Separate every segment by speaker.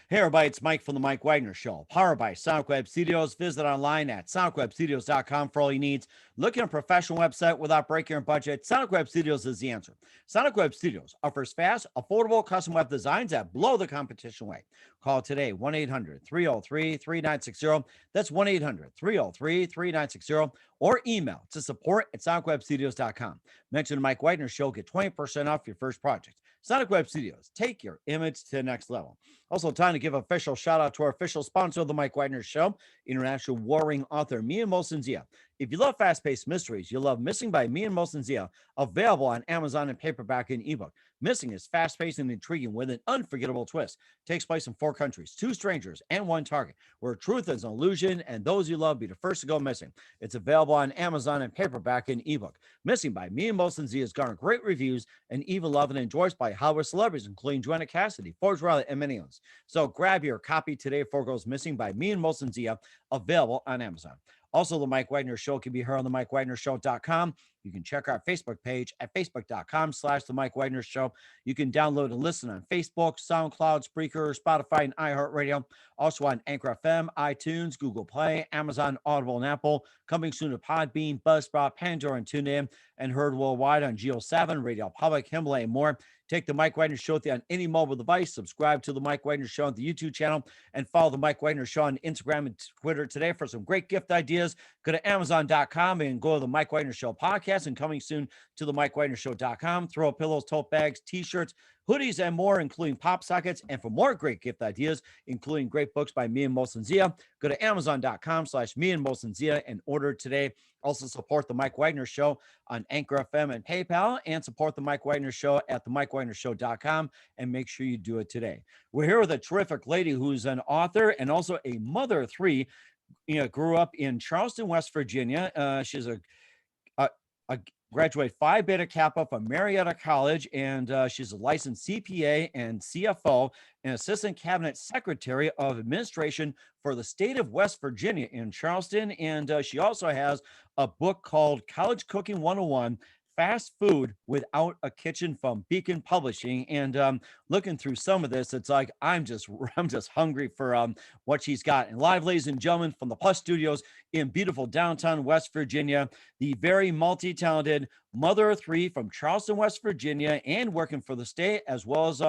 Speaker 1: Hey everybody, it's Mike from the Mike Wagner Show, powered by Sonic Web Studios. Visit online at sonicwebstudios.com for all your needs. Looking at a professional website without breaking your budget? Sonic Web Studios is the answer. Sonic Web Studios offers fast, affordable custom web designs that blow the competition away. Call today, 1-800-303-3960. That's 1-800-303-3960. Or email to support at sonicwebstudios.com. Mention the Mike Wagner Show, get 20% off your first project. Sonic Web Studios, take your image to the next level. Also, time to give an official shout out to our official sponsor of the Mike Wagner Show, international warring author Mia Mosensia. If you love fast paced mysteries, you'll love Missing by Mia Mosensia, available on Amazon in paperback and ebook. Missing is fast paced and intriguing with an unforgettable twist. Takes place in 4 countries, 2 strangers, and 1 target, where truth is an illusion and those you love be the first to go missing. It's available on Amazon in paperback and ebook. Missing by Mia Mosensia has garnered great reviews and even loved and enjoyed by Hollywood celebrities, including Joanna Cassidy, Forbes Riley, and many others. So grab your copy today before it goes missing by Mia Mosensia, available on Amazon. Also, the Mike Wagner Show can be heard on the MikeWagnerShow.com. You can check our Facebook page at facebook.com/the Mike Wagner Show. You can download and listen on Facebook, SoundCloud, Spreaker, Spotify, and iHeartRadio. Also on Anchor FM, iTunes, Google Play, Amazon, Audible, and Apple. Coming soon to Podbean, Buzzsprout, Pandora, and TuneIn, and heard worldwide on Geo7, Radio Public, Himalaya, and more. Take the Mike Wagner Show on any mobile device. Subscribe to the Mike Wagner Show on the YouTube channel, and follow the Mike Wagner Show on Instagram and Twitter today for some great gift ideas. Go to Amazon.com and go to the Mike Wagner Show podcast, and coming soon to the MikeWagnerShow.com. Throw pillows, tote bags, t-shirts, hoodies, and more, including pop sockets. And for more great gift ideas, including great books by Mia Mosensia, go to Amazon.com/Mia Mosensia and order today. Also support the Mike Wagner Show on Anchor FM and PayPal, and support the Mike Wagner Show at the MikeWagnerShow.com, and make sure you do it today. We're here with a terrific lady who's an author and also a mother of 3. Grew up in Charleston, West Virginia. She's a graduate Phi Beta Kappa from Marietta College, and she's a licensed CPA and CFO and Assistant Cabinet Secretary of Administration for the state of West Virginia in Charleston. And she also has a book called College Cooking 101, Fast Food Without a Kitchen, from Beacon Publishing. And looking through some of this, it's like I'm just hungry for what she's got. And live, ladies and gentlemen, from the Plus Studios in beautiful downtown West Virginia, the very multi-talented mother of 3 from Charleston, West Virginia, and working for the state, as well as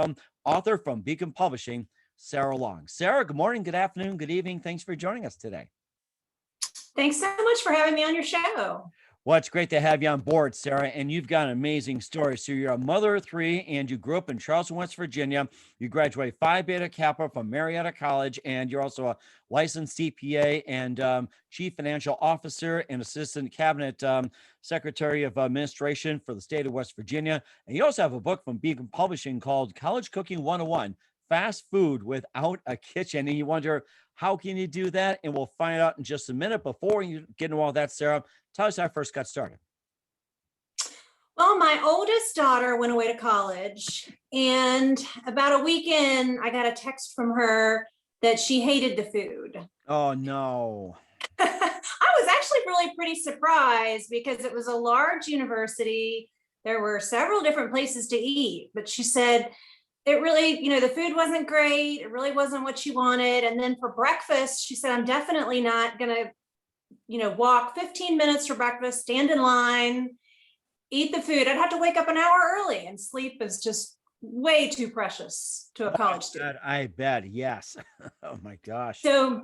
Speaker 1: author from Beacon Publishing, Sarah Long. Sarah, good morning, good afternoon, good evening. Thanks for joining us today.
Speaker 2: Thanks so much for having me on your show.
Speaker 1: Well, it's great to have you on board, Sarah, and you've got an amazing story. So you're a mother of 3, and you grew up in Charleston, West Virginia. You graduated Phi Beta Kappa from Marietta College, and you're also a licensed CPA and Chief Financial Officer and Assistant Cabinet Secretary of Administration for the state of West Virginia. And you also have a book from Beacon Publishing called College Cooking 101, Fast Food Without a Kitchen. And you wonder, how can you do that? And we'll find out in just a minute. Before you get into all that, Sarah, tell us how I first got started.
Speaker 2: Well, my oldest daughter went away to college, and about a week in, I got a text from her that she hated the food.
Speaker 1: Oh, no.
Speaker 2: I was actually really pretty surprised because it was a large university. There were several different places to eat, but she said it really, the food wasn't great. It really wasn't what she wanted. And then for breakfast, she said, I'm definitely not going to walk 15 minutes for breakfast, stand in line, eat the food. I'd have to wake up an hour early, and sleep is just way too precious to a college student.
Speaker 1: I bet. Yes. Oh my gosh.
Speaker 2: So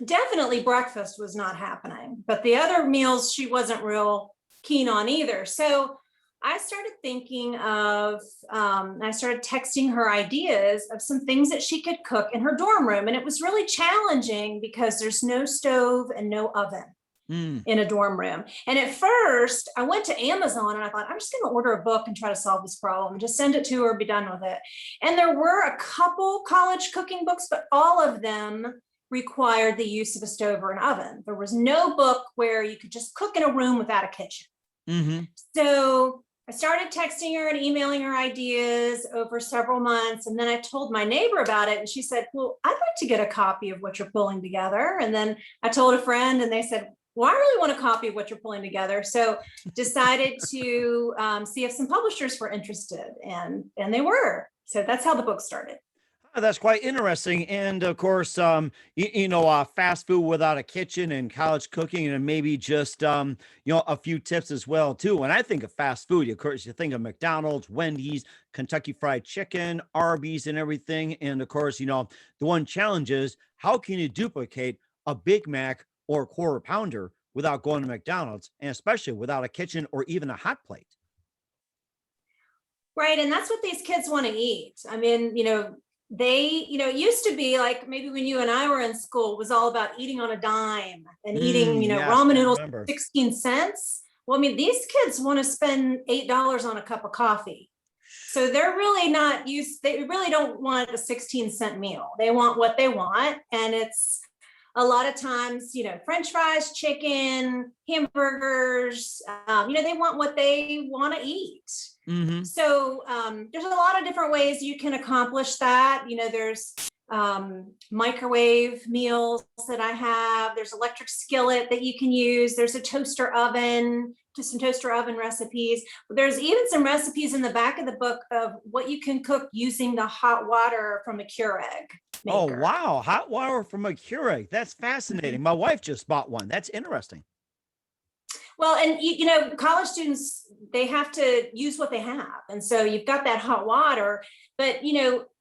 Speaker 2: definitely breakfast was not happening, but the other meals she wasn't real keen on either. So I started thinking of, I started texting her ideas of some things that she could cook in her dorm room. And it was really challenging because there's no stove and no oven in a dorm room. And at first I went to Amazon and I thought, I'm just going to order a book and try to solve this problem, just send it to her, be done with it. And there were a couple college cooking books, but all of them required the use of a stove or an oven. There was no book where you could just cook in a room without a kitchen. Mm-hmm. So I started texting her and emailing her ideas over several months. And then I told my neighbor about it. And she said, well, I'd like to get a copy of what you're pulling together. And then I told a friend and they said, well, I really want a copy of what you're pulling together. So decided to see if some publishers were interested, and they were. So that's how the book started.
Speaker 1: That's quite interesting. And of course, fast food without a kitchen and college cooking, and maybe just, a few tips as well, too. When I think of fast food, of course, you think of McDonald's, Wendy's, Kentucky Fried Chicken, Arby's, and everything. And of course, the one challenge is how can you duplicate a Big Mac or a quarter pounder without going to McDonald's, and especially without a kitchen or even a hot plate?
Speaker 2: Right. And that's what these kids want to eat. I mean, it used to be like maybe when you and I were in school, it was all about eating on a dime and eating,
Speaker 1: Yes,
Speaker 2: ramen
Speaker 1: I
Speaker 2: noodles
Speaker 1: remember.
Speaker 2: 16 cents. Well, I mean, these kids want to spend $8 on a cup of coffee. So they're really not used, they really don't want a 16-cent meal. They want what they want. And it's a lot of times, French fries, chicken, hamburgers, they want what they want to eat.
Speaker 1: Hmm.
Speaker 2: So there's a lot of different ways you can accomplish that. There's microwave meals that I have. There's electric skillet that you can use. There's a toaster oven, just some toaster oven recipes. There's even some recipes in the back of the book of what you can cook using the hot water from a Keurig
Speaker 1: Oh,
Speaker 2: maker.
Speaker 1: wow. Hot water from a Keurig. That's
Speaker 2: Mhm.
Speaker 1: fascinating. My wife just bought one. That's interesting.
Speaker 2: Well, and college students, they have to use what they have. And so you've got that hot water, but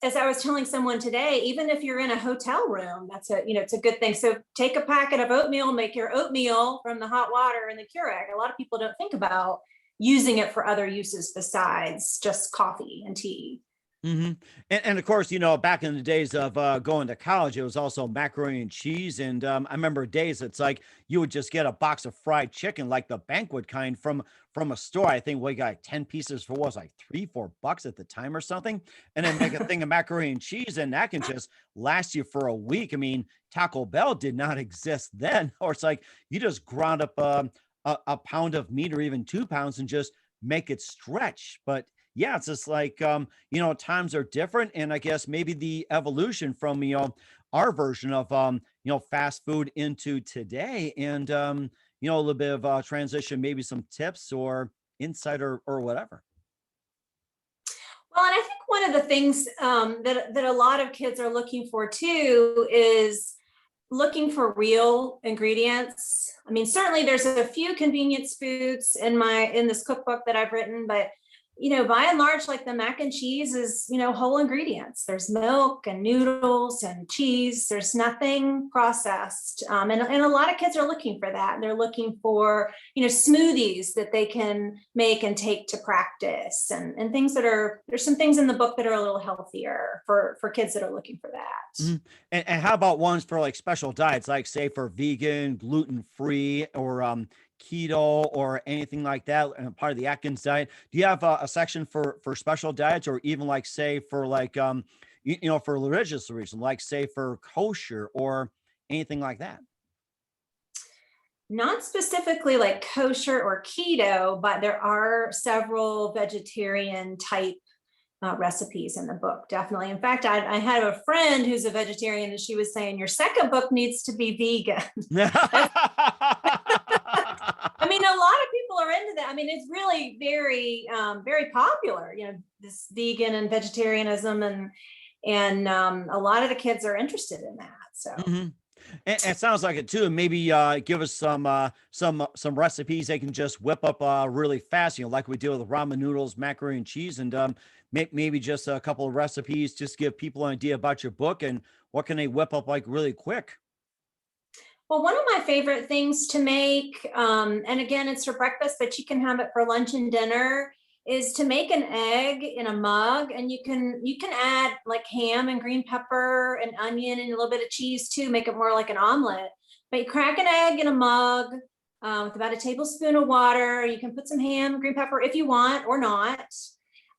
Speaker 2: as I was telling someone today, even if you're in a hotel room, that's it's a good thing. So take a packet of oatmeal, make your oatmeal from the hot water in the Keurig. A lot of people don't think about using it for other uses besides just coffee and tea.
Speaker 1: Hmm. And of course, back in the days of going to college, it was also macaroni and cheese. And I remember days it's like you would just get a box of fried chicken, like the banquet kind, from a store. I think we got like 10 pieces for what was like $3, $4 at the time or something. And then make a thing of macaroni and cheese, and that can just last you for a week. I mean, Taco Bell did not exist then, or it's like you just ground up a pound of meat or even 2 pounds and just make it stretch. But yeah, it's just like times are different, and I guess maybe the evolution from our version of fast food into today, and a little bit of transition, maybe some tips or insight or whatever.
Speaker 2: Well, and I think one of the things that a lot of kids are looking for too is looking for real ingredients. I mean, certainly there's a few convenience foods in this cookbook that I've written, but by and large, like the mac and cheese is, whole ingredients. There's milk and noodles and cheese. There's nothing processed. And a lot of kids are looking for that. They're looking for, smoothies that they can make and take to practice and things there's some things in the book that are a little healthier for kids that are looking for that.
Speaker 1: Mhm. And how about ones for like special diets, like say for vegan, gluten free, or keto, or anything like that, and part of the Atkins diet? Do you have a section for special diets, or even like say for like for religious reason, like say for kosher or anything like that?
Speaker 2: Not specifically like kosher or keto, but there are several vegetarian type recipes in the book, definitely. In fact, I have a friend who's a vegetarian, and she was saying, your second book needs to be vegan. I mean, a lot of people are into that. I mean, it's really very, very popular, this vegan and vegetarianism, and a lot of the kids are interested in that. So.
Speaker 1: Mhm. And it sounds like it too. And maybe give us some recipes they can just whip up really fast. Like we do with ramen noodles, macaroni and cheese, and maybe just a couple of recipes. Just give people an idea about your book and what can they whip up like really quick.
Speaker 2: Well, one of my favorite things to make, and again, it's for breakfast, but you can have it for lunch and dinner, is to make an egg in a mug, and you can add like ham and green pepper and onion and a little bit of cheese too, make it more like an omelet. But you crack an egg in a mug with about a tablespoon of water. You can put some ham, green pepper if you want or not.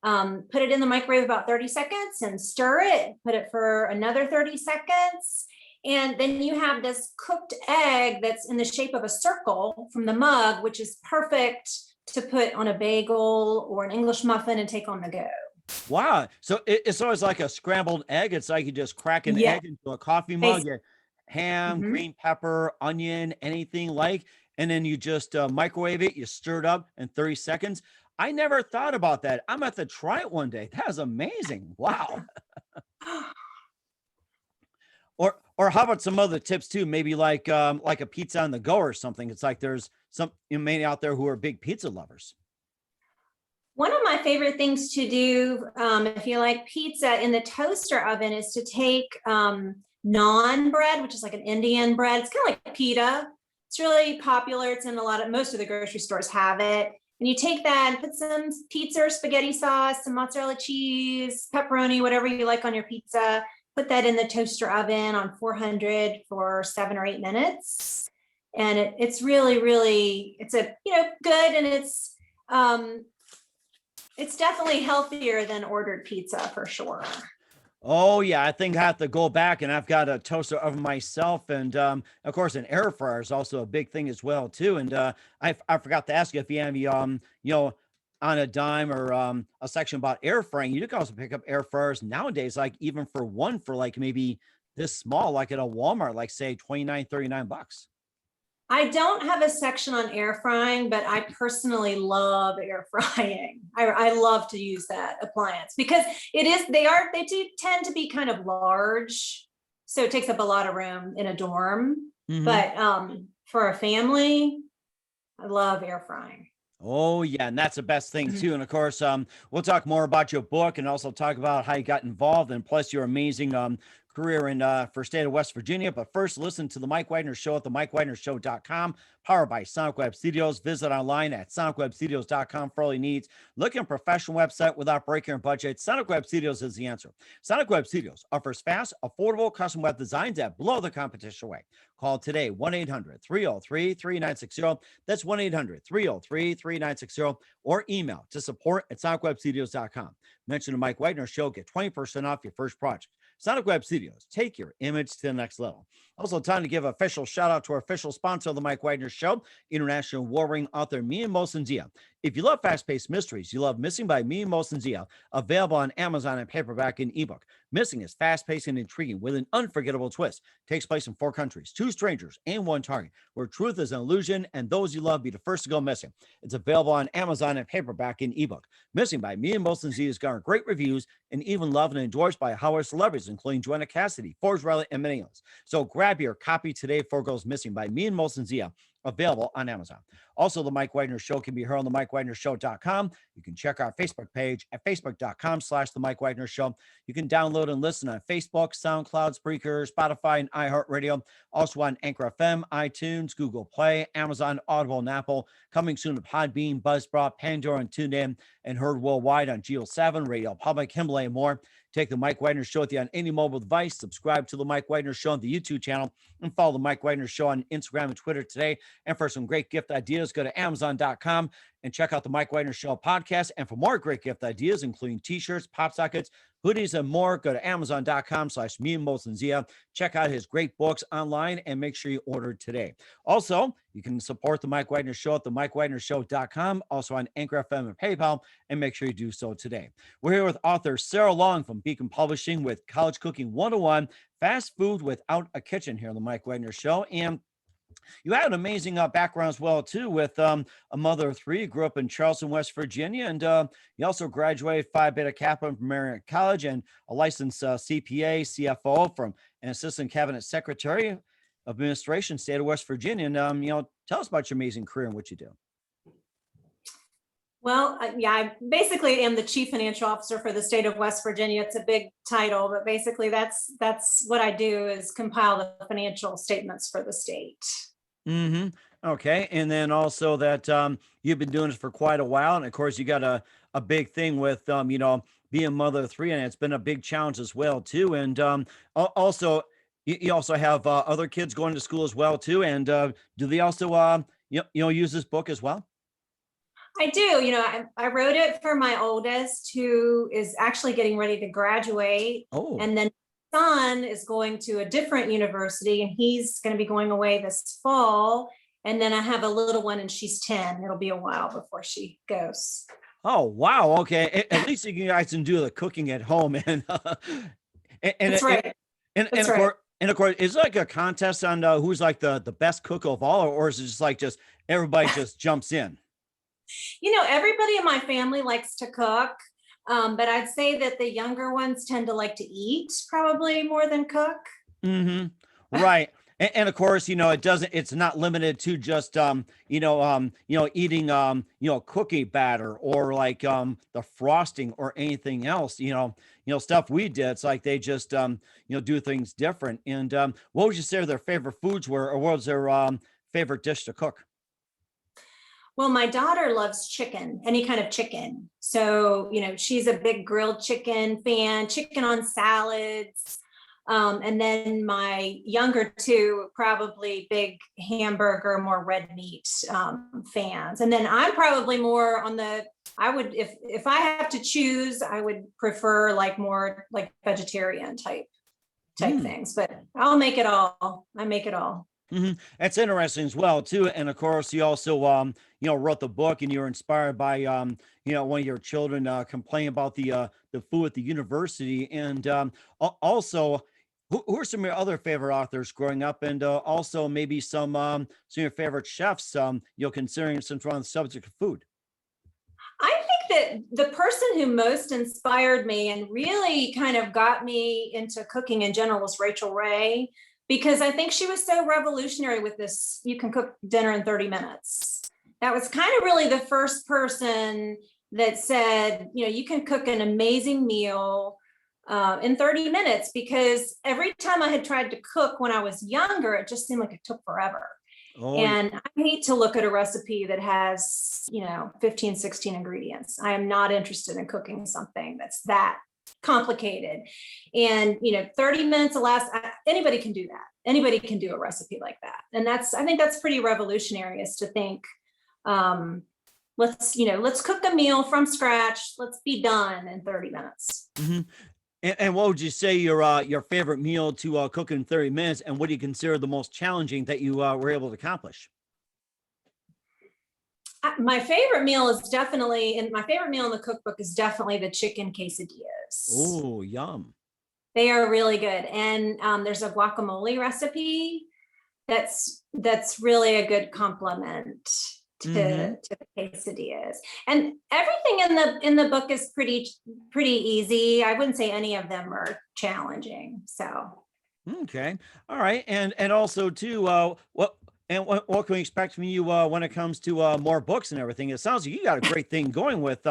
Speaker 2: Put it in the microwave about 30 seconds and stir it. Put it for another 30 seconds. And then you have this cooked egg that's in the shape of a circle from the mug, which is perfect to put on a bagel or an English muffin and take on the go.
Speaker 1: Wow. So it's always like a scrambled egg. It's like you just crack an
Speaker 2: Yeah.
Speaker 1: egg into a coffee mug, you ham,
Speaker 2: Mhm.
Speaker 1: green pepper, onion, anything like, and then you just microwave it, you stir it up in 30 seconds. I never thought about that. I'm gonna have to try it one day. That is amazing. Wow. Or how about some other tips too? Maybe like a pizza on the go or something. It's like there's some many out there who are big pizza lovers.
Speaker 2: One of my favorite things to do, if you like pizza in the toaster oven, is to take naan bread, which is like an Indian bread. It's kind of like pita. It's really popular. It's in most of the grocery stores have it. And you take that and put some pizza or spaghetti sauce, some mozzarella cheese, pepperoni, whatever you like on your pizza. Put that in the toaster oven on 400 for 7 or 8 minutes. And it's really, really, it's good. And it's definitely healthier than ordered pizza for sure.
Speaker 1: Oh yeah, I think I have to go back, and I've got a toaster oven myself, and of course an air fryer is also a big thing as well too. And I forgot to ask you if you have any on a dime or a section about air frying. You can also pick up air fryers nowadays, like even for one for like maybe this small, like at a Walmart, like say 29, 39 bucks.
Speaker 2: I don't have a section on air frying, but I personally love air frying. I love to use that appliance because they do tend to be kind of large. So it takes up a lot of room in a dorm.
Speaker 1: Mm-hmm.
Speaker 2: But for a family, I love air frying.
Speaker 1: Oh yeah, and that's the best thing too. And of course, we'll talk more about your book and also talk about how you got involved and plus your amazing career in for state of West Virginia. But first, listen to the Mike Wagner Show at the MikeWagnerShow.com, powered by Sonic Web Studios. Visit online at SonicWebStudios.com for all your needs. Looking at a professional website without breaking your budget? Sonic Web Studios is the answer. Sonic Web Studios offers fast, affordable custom web designs that blow the competition away. Call today 1-800-303-3960. That's 1-800-303-3960, or email to support@SonicWebStudios.com. Mention the Mike Wagner Show, get 20% off your first project. Sonic Web Studios, take your image to the next level. Also, time to give an official shout out to our official sponsor of the Mike Wagner Show, international warring author Mia Mosendia. If you love fast-paced mysteries, you love Missing by Mia Mosendia, available on Amazon and paperback and ebook. Missing is fast-paced and intriguing with an unforgettable twist. Takes place in 4 countries, 2 strangers, and 1 target, where truth is an illusion and those you love be the first to go missing. It's available on Amazon and paperback and ebook. Missing by Mia Mosendia has garnered great reviews and even loved and endorsed by Howard celebrities, including Joanna Cassidy, Forbes Riley, and many others. So grab your copy today before it goes missing by Mia Mosendia, available on Amazon. Also, the Mike Wagner Show can be heard on the MikeWagnerShow.com. You can check our Facebook page at Facebook.com/the Mike Wagner Show. You can download and listen on Facebook, SoundCloud, Spreaker, Spotify, and iHeartRadio. Also on Anchor FM, iTunes, Google Play, Amazon, Audible, and Apple. Coming soon to Podbean, Buzzsprout, Pandora, and TuneIn, and heard worldwide on Geo 7, Radio Public, Himalaya, and more. Take the Mike Wagner Show with you on any mobile device. Subscribe to the Mike Wagner Show on the YouTube channel, and follow the Mike Wagner Show on Instagram and Twitter today. And for some great gift ideas, go to Amazon.com and check out the Mike Wagner Show podcast. And for more great gift ideas, including t-shirts, pop sockets, hoodies, and more, go to Amazon.com/MiaMosendia. Check out his great books online and make sure you order today. Also, you can support the Mike Wagner Show at the MikeWagnerShow.com, also on Anchor FM and PayPal, and make sure you do so today. We're here with author Sarah Long from Beacon Publishing with College Cooking 101, Fast Food Without a Kitchen here on the Mike Wagner Show. And you have an amazing background as well, too, with a mother of 3. You grew up in Charleston, West Virginia, and you also graduated Phi Beta Kappa from Marian College and a licensed CPA, CFO from an assistant cabinet secretary of administration, state of West Virginia. And, tell us about your amazing career and what you do.
Speaker 2: Well, I basically am the chief financial officer for the state of West Virginia. It's a big title, but basically that's what I do is compile the financial statements for the state.
Speaker 1: Mm-hmm. Okay. And then also that you've been doing this for quite a while. And of course, you got a big thing with, being a mother of 3, and it's been a big challenge as well, too. And also, you also have other kids going to school as well, too. And do they also, use this book as well?
Speaker 2: I do. I wrote it for my oldest, who is actually getting ready to graduate.
Speaker 1: Oh.
Speaker 2: And then son is going to a different university, and he's going to be going away this fall. And then I have a little one, and she's 10. It'll be a while before she goes.
Speaker 1: Oh, wow. Okay. At least you guys can do the cooking at home. And
Speaker 2: That's right.
Speaker 1: And of course, is it like a contest on who's like the best cook of all, or is it just everybody just jumps in?
Speaker 2: Everybody in my family likes to cook, but I'd say that the younger ones tend to like to eat probably more than cook.
Speaker 1: Mm-hmm. Right. And of course, it's not limited to just, eating, cookie batter or like, the frosting or anything else, stuff we did. It's like they just, do things different. And, what would you say their favorite foods were, or what was their, favorite dish to cook?
Speaker 2: Well, my daughter loves chicken, any kind of chicken. So, she's a big grilled chicken fan, chicken on salads. And then my younger two, probably big hamburger, more red meat fans. And then I'm probably more on I would, if I have to choose, I would prefer like more like vegetarian type
Speaker 1: Hmm.
Speaker 2: things, but I'll make it all. I make it all.
Speaker 1: That's interesting as well too. And of course, you also wrote the book, and you were inspired by one of your children complaining about the food at the university, and also. Who are some of your other favorite authors growing up, and also maybe some of your favorite chefs? Considering since we're on the subject of food.
Speaker 2: I think that the person who most inspired me and really kind of got me into cooking in general was Rachel Ray, because I think she was so revolutionary with this. You can cook dinner in 30 minutes. That was kind of really the first person that said, you can cook an amazing meal in 30 minutes, because every time I had tried to cook when I was younger, it just seemed like it took forever.
Speaker 1: Oh,
Speaker 2: And I hate to look at a recipe that has, 15, 16 ingredients. I am not interested in cooking something that's that complicated. And, 30 minutes or less, anybody can do that. Anybody can do a recipe like that. And I think that's pretty revolutionary, is to think, let's cook a meal from scratch. Let's be done in 30 minutes.
Speaker 1: mhm. And what would you say your favorite meal to cook in 30 minutes, and what do you consider the most challenging that you were able to accomplish?
Speaker 2: My favorite meal is definitely, and my favorite meal in the cookbook is definitely the chicken quesadillas.
Speaker 1: Oh, yum.
Speaker 2: They are really good. And there's a guacamole recipe that's really a good complement
Speaker 1: Hmm.
Speaker 2: to the quesadillas. And everything in the book is pretty easy. I wouldn't say any of them are challenging. So
Speaker 1: Okay. All right. And also too, what can we expect from you when it comes to more books and everything? It sounds like you got a great thing going with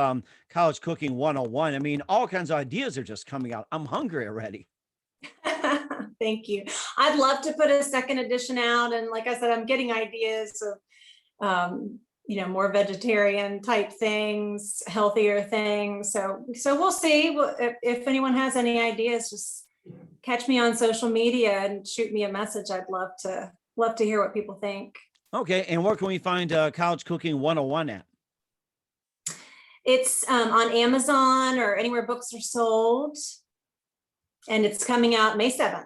Speaker 1: College Cooking 101. I mean, all kinds of ideas are just coming out. I'm hungry already.
Speaker 2: thank you. I'd love to put a second edition out. And like I said, I'm getting ideas of more vegetarian type things, healthier things. So we'll see. If anyone has any ideas, just catch me on social media and shoot me a message. I'd love to hear what people think.
Speaker 1: Okay. And where can we find College Cooking 101 at?
Speaker 2: It's on Amazon or anywhere books are sold, and it's coming out May 7th.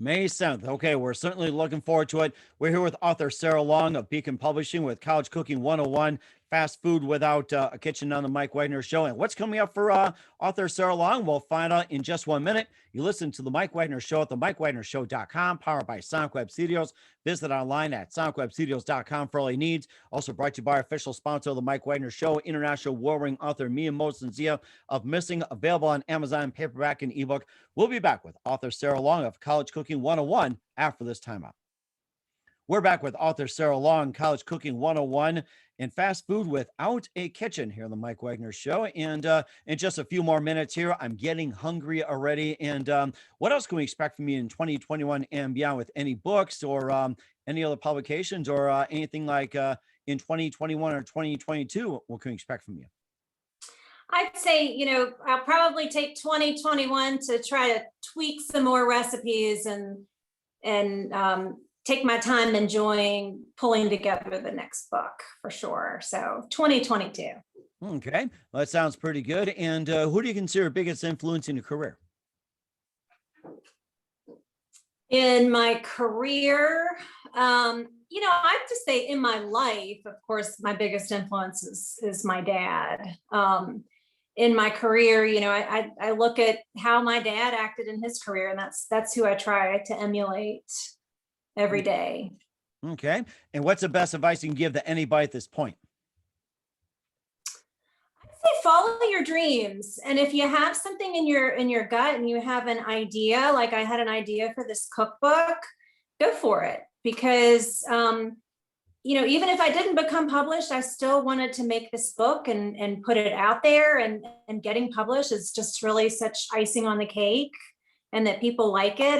Speaker 1: May 7th. Okay, we're certainly looking forward to it. We're here with author Sarah Long of Beacon Publishing with College Cooking 101, Fast Food Without a Kitchen on the Mike Wagner Show. And what's coming up for author Sarah Long? We'll find out in just 1 minute. You listen to the Mike Wagner Show at the MikeWagnerShow.com, powered by Sonic Web Studios. Visit online at SonicWebStudios.com for all your needs. Also brought to you by our official sponsor of the Mike Wagner Show, international war-ring author Mia Mosensia of Missing, available on Amazon, paperback and ebook. We'll be back with author Sarah Long of College Cooking 101 after this timeout. We're back with author Sarah Long, College Cooking 101, and Fast Food Without a Kitchen here on the Mike Wagner Show. And in just a few more minutes here, I'm getting hungry already. And what else can we expect from you in 2021 and beyond, with any books or any other publications, or anything like in 2021 or 2022? What can we expect from you?
Speaker 2: I'd say, I'll probably take 2021 to try to tweak some more recipes and take my time enjoying pulling together the next book for sure. So 2022.
Speaker 1: Okay, well, that sounds pretty good. And who do you consider biggest influence in your career?
Speaker 2: In my career, I have to say in my life, of course, my biggest influence is my dad. In my career, I look at how my dad acted in his career, and that's who I try to emulate every day.
Speaker 1: Okay, and what's the best advice you can give to anybody at this point?
Speaker 2: I'd say follow your dreams, and if you have something in your gut and you have an idea, like I had an idea for this cookbook, go for it. Because, even if I didn't become published, I still wanted to make this book and put it out there, and getting published is just really such icing on the cake, and that people like it.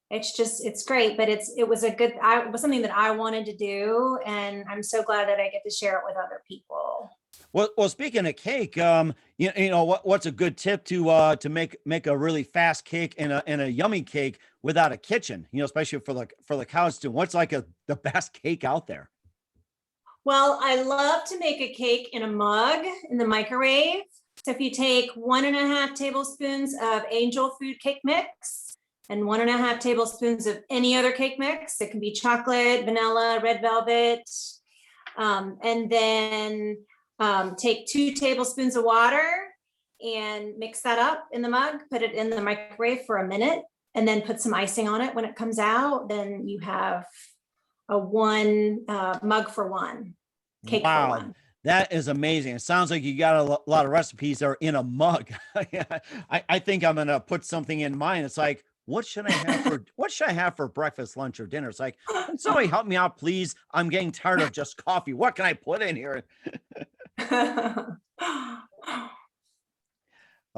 Speaker 2: It's great, but it was something that I wanted to do. And I'm so glad that I get to share it with other people.
Speaker 1: Well, speaking of cake, what's a good tip to make a really fast cake and a yummy cake without a kitchen? Especially for the college student. What's like the best cake out there?
Speaker 2: Well, I love to make a cake in a mug in the microwave. So if you take 1.5 tablespoons of Angel Food cake mix and 1.5 tablespoons of any other cake mix, it can be chocolate, vanilla, red velvet, and then take 2 tablespoons of water and mix that up in the mug, put it in the microwave for a minute, and then put some icing on it. When it comes out, then you have a one mug for one, cake for one.
Speaker 1: That is amazing. It sounds like you got a lot of recipes that are in a mug. I think I'm going to put something in mine. It's like, what should I have for breakfast, lunch, or dinner? It's like, can somebody help me out, please? I'm getting tired of just coffee. What can I put in here?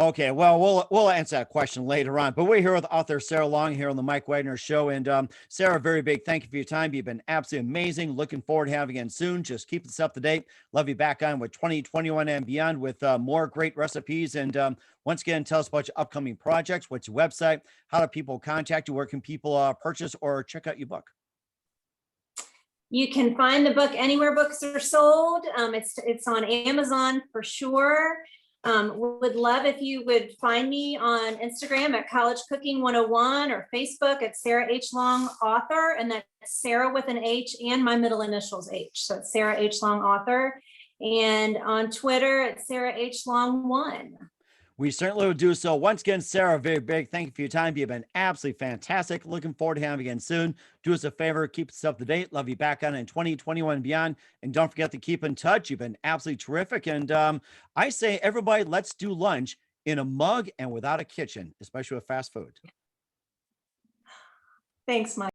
Speaker 1: Okay, well, we'll answer that question later on, but we're here with author Sarah Long here on the Mike Wagner Show. And Sarah, very big thank you for your time. You've been absolutely amazing. Looking forward to having you again soon. Just keep this up to date. Love you back on with 2021 and beyond with more great recipes. And once again, tell us about your upcoming projects. What's your website? How do people contact you? Where can people purchase or check out your book?
Speaker 2: You can find the book anywhere books are sold. It's on Amazon for sure. Would love if you would find me on Instagram at College Cooking 101 or Facebook at Sarah H. Long Author. And that's Sarah with an H and my middle initials H. So it's Sarah H. Long Author. And on Twitter, it's Sarah H. Long 1.
Speaker 1: We certainly will do so. Once again, Sarah, very big thank you for your time. You've been absolutely fantastic. Looking forward to having you again soon. Do us a favor, keep us up to date. Love you back on in 2021 and beyond. And don't forget to keep in touch. You've been absolutely terrific. And I say, everybody, let's do lunch in a mug and without a kitchen, especially with fast food.
Speaker 2: Thanks, Mike.